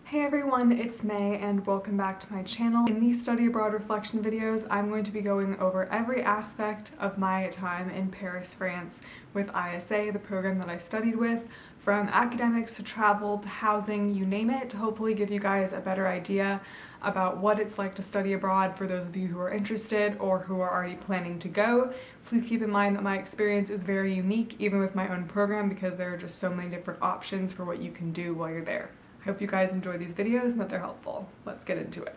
Hey everyone, it's May and welcome back to my channel. In these study abroad reflection videos, I'm going to be going over every aspect of my time in Paris, France with ISA, the program that I studied with, from academics to travel to housing, you name it, to hopefully give you guys a better idea about what it's like to study abroad for those of you who are interested or who are already planning to go. Please keep in mind that my experience is very unique, even with my own program, because there are just so many different options for what you can do while you're there. I hope you guys enjoy these videos and that they're helpful. Let's get into it.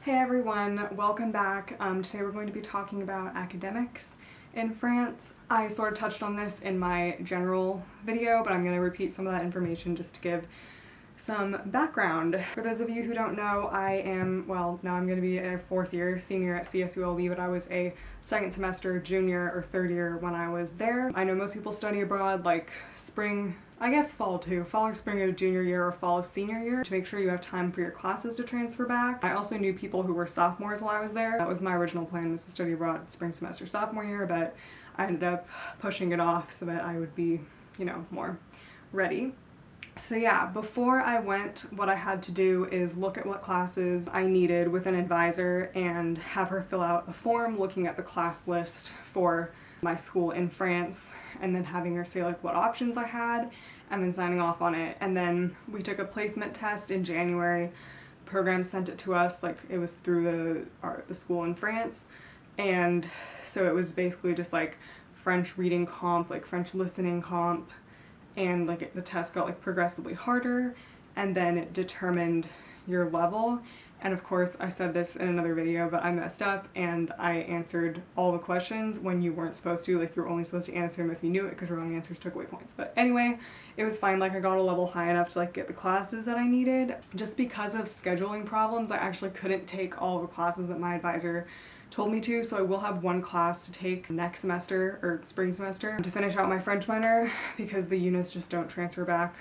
Hey everyone, welcome back. Today we're going to be talking about academics in France. I sort of touched on this in my general video, but I'm going to repeat some of that information just to give some background. For those of you who don't know, I'm going to be a fourth year senior at CSULB, but I was a second semester junior or third year when I was there. I know most people study abroad like spring, I guess fall too, fall or spring of junior year or fall of senior year to make sure you have time for your classes to transfer back. I also knew people who were sophomores while I was there. That was my original plan, was to study abroad spring semester sophomore year, but I ended up pushing it off so that I would be, more ready. So yeah, before I went, what I had to do is look at what classes I needed with an advisor and have her fill out a form looking at the class list for my school in France, and then having her say like what options I had and then signing off on it. And then we took a placement test in January. The program sent it to us, like it was through the school in France, and so it was basically just like French reading comp, like French listening comp, and like the test got like progressively harder, and then it determined your level. And of course, I said this in another video, but I messed up and I answered all the questions when you weren't supposed to. Like, you were only supposed to answer them if you knew it, because wrong answers took away points. But anyway, it was fine. Like, I got a level high enough to like get the classes that I needed. Just because of scheduling problems, I actually couldn't take all the classes that my advisor told me to, so I will have one class to take next semester, or spring semester, to finish out my French minor, because the units just don't transfer back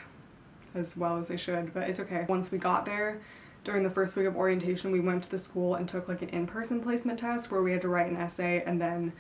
as well as they should, but it's okay. Once we got there, during the first week of orientation, we went to the school and took like an in-person placement test where we had to write an essay and then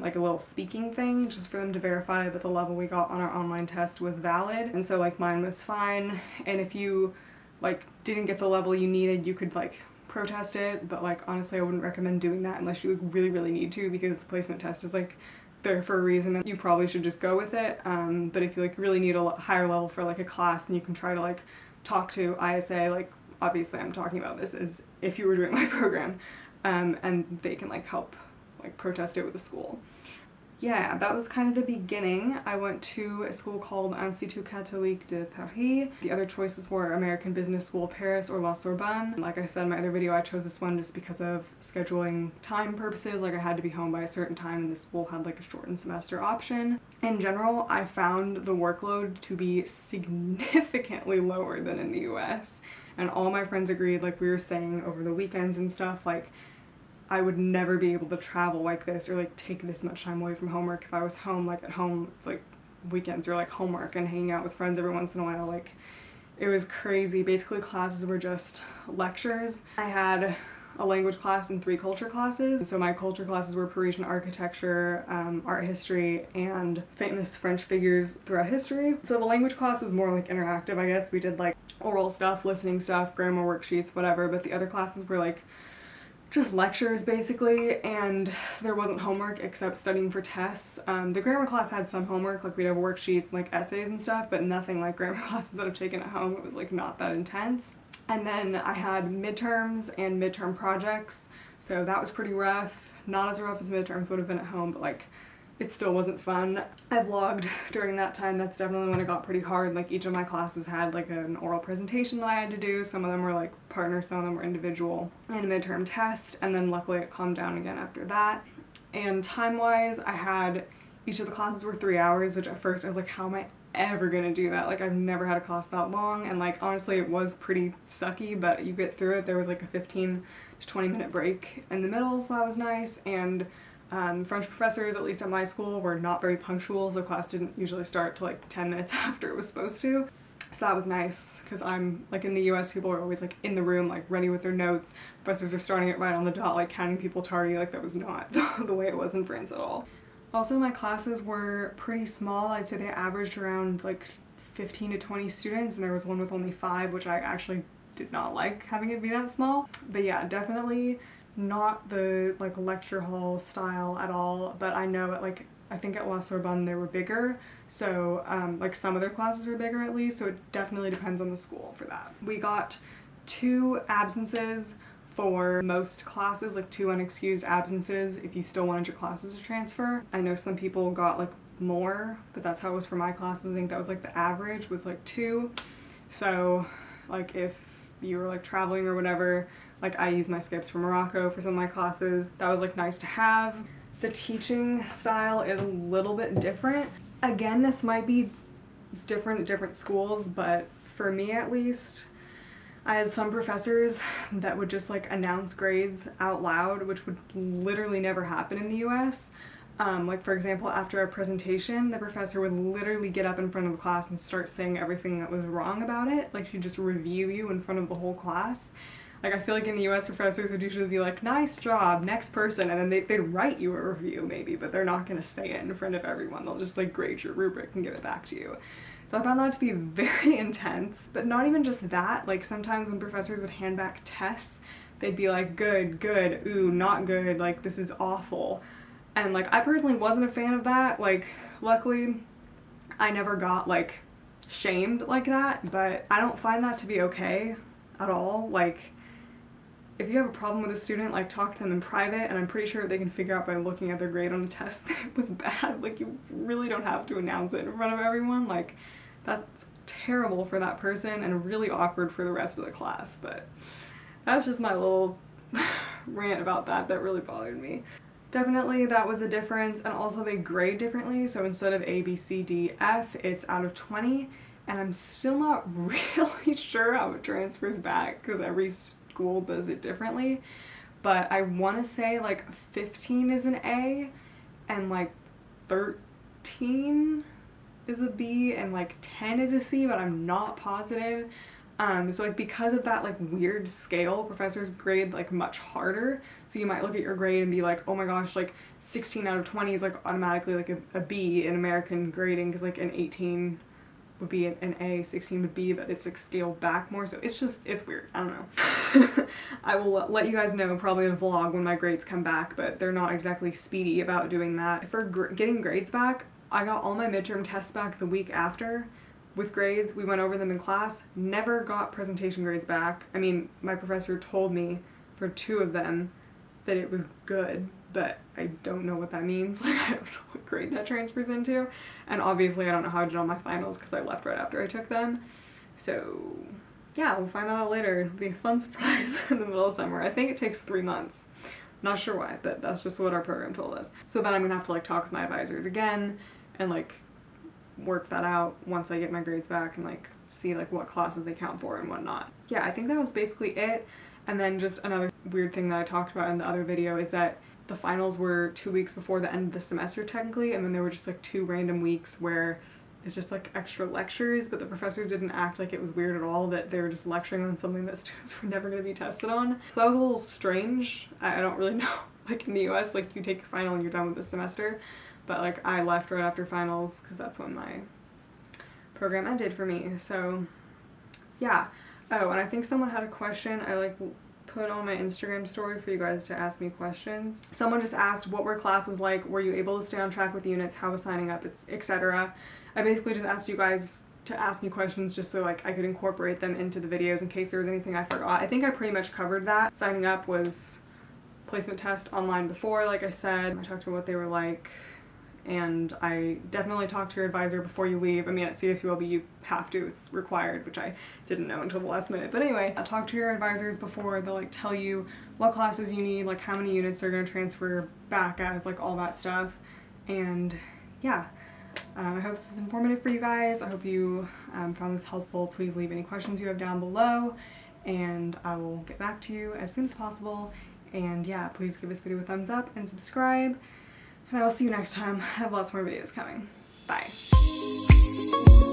like a little speaking thing just for them to verify that the level we got on our online test was valid. And so like mine was fine, and if you like didn't get the level you needed, you could like protest it, but like honestly I wouldn't recommend doing that unless you really need to, because the placement test is like there for a reason and you probably should just go with it. But if you like really need a higher level for like a class, then you can try to like talk to ISA. Like obviously I'm talking about this as if you were doing my program, and they can like help like protest it with the school. Yeah, that was kind of the beginning. I went to a school called Institut Catholique de Paris. The other choices were American Business School Paris or La Sorbonne. Like I said in my other video, I chose this one just because of scheduling time purposes. Like I had to be home by a certain time, and the school had like a shortened semester option. In general, I found the workload to be significantly lower than in the US. And all my friends agreed, like we were saying over the weekends and stuff, like I would never be able to travel like this or like take this much time away from homework if I was home. Like at home, it's like weekends are like homework and hanging out with friends every once in a while. Like it was crazy. Basically classes were just lectures. I had a language class and 3 culture classes. So my culture classes were Parisian architecture, art history, and famous French figures throughout history. So the language class was more like interactive, I guess. We did like oral stuff, listening stuff, grammar worksheets, whatever, but the other classes were like just lectures basically, and there wasn't homework except studying for tests. The grammar class had some homework, like we'd have worksheets and like essays and stuff, but nothing like grammar classes that I've taken at home. It was like not that intense. And then I had midterms and midterm projects, so that was pretty rough. Not as rough as midterms would have been at home, but like it still wasn't fun. I vlogged during that time. That's definitely when it got pretty hard. Like each of my classes had like an oral presentation that I had to do. Some of them were like partner, some of them were individual, and a midterm test, and then luckily it calmed down again after that. And time-wise, I had, each of the classes were 3 hours, which at first I was like, how am I ever gonna do that? Like I've never had a class that long, and like honestly it was pretty sucky, but you get through it. There was like a 15 to 20 minute break in the middle, so that was nice. And French professors, at least at my school, were not very punctual, so class didn't usually start till like 10 minutes after it was supposed to. So that was nice, because I'm like in the US, people are always like in the room, like ready with their notes. Professors are starting it right on the dot, like counting people tardy. Like that was not the way it was in France at all. Also, my classes were pretty small. I'd say they averaged around like 15 to 20 students, and there was one with only 5, which I actually did not like having it be that small. But yeah, definitely not the like lecture hall style at all, but I know at like, I think at La Sorbonne they were bigger, so like some of their classes were bigger at least, so it definitely depends on the school for that. We got 2 absences for most classes, like 2 unexcused absences if you still wanted your classes to transfer. I know some people got like more, but that's how it was for my classes. I think that was like the average was like 2. So like if you were like traveling or whatever, like I used my skips from Morocco for some of my classes. That was like nice to have. The teaching style is a little bit different. Again, this might be different at different schools, but for me at least, I had some professors that would just like announce grades out loud, which would literally never happen in the US. Like for example, after a presentation, the professor would literally get up in front of the class and start saying everything that was wrong about it. Like she'd just review you in front of the whole class. Like I feel like in the US, professors would usually be like, nice job, next person, and then they'd write you a review maybe, but they're not gonna say it in front of everyone. They'll just like grade your rubric and give it back to you. So I found that to be very intense. But not even just that, like sometimes when professors would hand back tests, they'd be like, good, good, ooh, not good, like this is awful. And like I personally wasn't a fan of that. Like luckily I never got like shamed like that, but I don't find that to be okay at all. Like if you have a problem with a student, like talk to them in private, and I'm pretty sure they can figure out by looking at their grade on a test that it was bad. Like you really don't have to announce it in front of everyone. Like that's terrible for that person and really awkward for the rest of the class. But that's just my little rant about that really bothered me. Definitely that was a difference, and also they grade differently, so instead of A, B, C, D, F, it's out of 20, and I'm still not really sure how it transfers back because every school does it differently, but I want to say like 15 is an A and like 13 is a B and like 10 is a C, but I'm not positive. So like because of that like weird scale, professors grade like much harder. So you might look at your grade and be like, oh my gosh, like 16 out of 20 is like automatically like a B in American grading, because like an 18 would be an A, 16 would be, but it's like scaled back more. So it's weird. I don't know. I will let you guys know probably in a vlog when my grades come back, but they're not exactly speedy about doing that. For getting grades back, I got all my midterm tests back the week after with grades. We went over them in class, never got presentation grades back. I mean, my professor told me for 2 of them that it was good, but I don't know what that means. Like, I don't know what grade that transfers into. And obviously I don't know how I did on my finals because I left right after I took them. So yeah, we'll find that out later. It'll be a fun surprise in the middle of summer. I think it takes 3 months. Not sure why, but that's just what our program told us. So then I'm gonna have to like talk with my advisors again and like work that out once I get my grades back and like see like what classes they count for and whatnot. Yeah, I think that was basically it. And then just another weird thing that I talked about in the other video is that the finals were 2 weeks before the end of the semester technically, and then there were just like 2 random weeks where it's just like extra lectures, but the professors didn't act like it was weird at all that they were just lecturing on something that students were never going to be tested on. So that was a little strange. I don't really know. Like in the US, like you take your final and you're done with the semester, but like I left right after finals because that's when my program ended for me. So yeah. Oh, and I think someone had a question. I like put on my Instagram story for you guys to ask me questions. Someone just asked, what were classes like? Were you able to stay on track with units? How was signing up? Etc. I basically just asked you guys to ask me questions just so like I could incorporate them into the videos in case there was anything I forgot. I think I pretty much covered that. Signing up was placement test online before, like I said. I talked about what they were like, and I definitely talk to your advisor before you leave. I mean, at CSULB you have to, it's required, which I didn't know until the last minute. But anyway, talk to your advisors before. They'll like tell you what classes you need, like how many units they're going to transfer back as, like all that stuff. And yeah, I hope this was informative for you guys. I hope you found this helpful. Please leave any questions you have down below, and I will get back to you as soon as possible. And yeah, please give this video a thumbs up and subscribe. And I will see you next time. I have lots more videos coming. Bye.